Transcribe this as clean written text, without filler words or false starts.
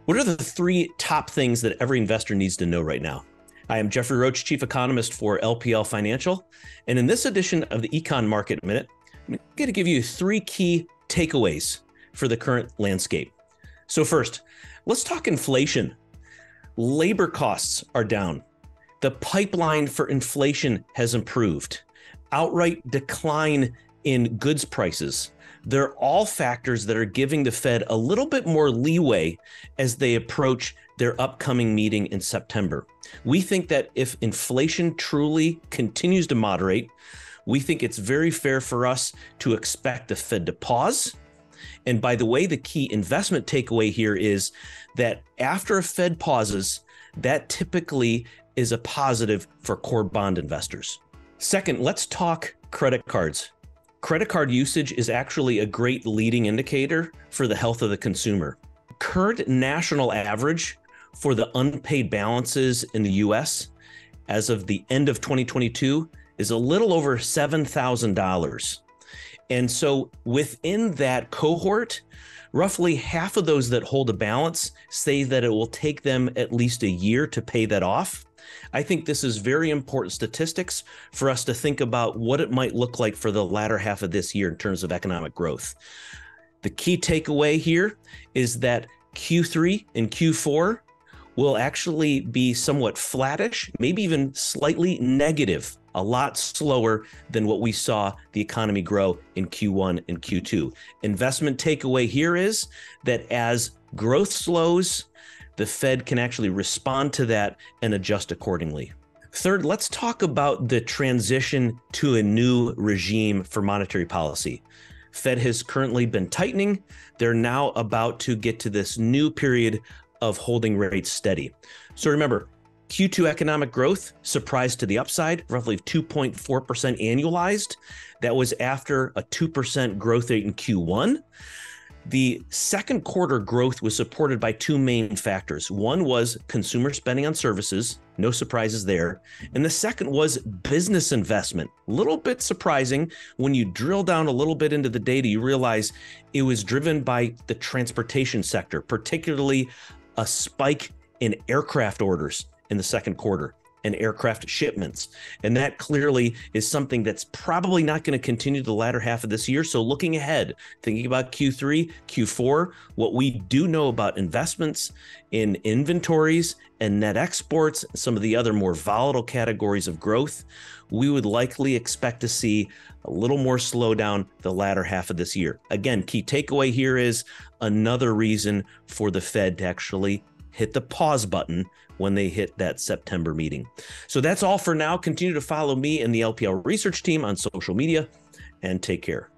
What are the three top things that every investor needs to know right now? I am Jeffrey Roach, Chief Economist for LPL Financial. And in this edition of the Econ Market Minute, I'm going to give you three key takeaways for the current landscape. So first, let's talk inflation. Labor costs are down. The pipeline for inflation has improved. Outright decline in goods prices. They're all factors that are giving the Fed a little bit more leeway as they approach their upcoming meeting in September. We think that if inflation truly continues to moderate, we think it's very fair for us to expect the Fed to pause. And by the way, the key investment takeaway here is that after a Fed pauses, that typically is a positive for core bond investors. Second, let's talk credit cards. Credit card usage is actually a great leading indicator for the health of the consumer. Current national average for the unpaid balances in the US as of the end of 2022 is a little over $7,000. And so within that cohort, roughly half of those that hold a balance say that it will take them at least a year to pay that off. I think this is very important statistics for us to think about what it might look like for the latter half of this year in terms of economic growth. The key takeaway here is that Q3 and Q4 will actually be somewhat flattish, maybe even slightly negative, a lot slower than what we saw the economy grow in Q1 and Q2. Investment takeaway here is that as growth slows, the Fed can actually respond to that and adjust accordingly. Third, let's talk about the transition to a new regime for monetary policy. Fed has currently been tightening. They're now about to get to this new period of holding rates steady. So remember, Q2 economic growth surprised to the upside, roughly 2.4% annualized. That was after a 2% growth rate in Q1. The second quarter growth was supported by two main factors. One was consumer spending on services, no surprises there. And the second was business investment. A little bit surprising when you drill down a little bit into the data, you realize it was driven by the transportation sector, particularly a spike in aircraft orders in the second quarter and aircraft shipments. And that clearly is something that's probably not going to continue the latter half of this year. So looking ahead, thinking about Q3, Q4, what we do know about investments in inventories and net exports, some of the other more volatile categories of growth, we would likely expect to see a little more slowdown the latter half of this year. Again, key takeaway here is another reason for the Fed to actually hit the pause button when they hit that September meeting. So that's all for now. Continue to follow me and the LPL research team on social media, and take care.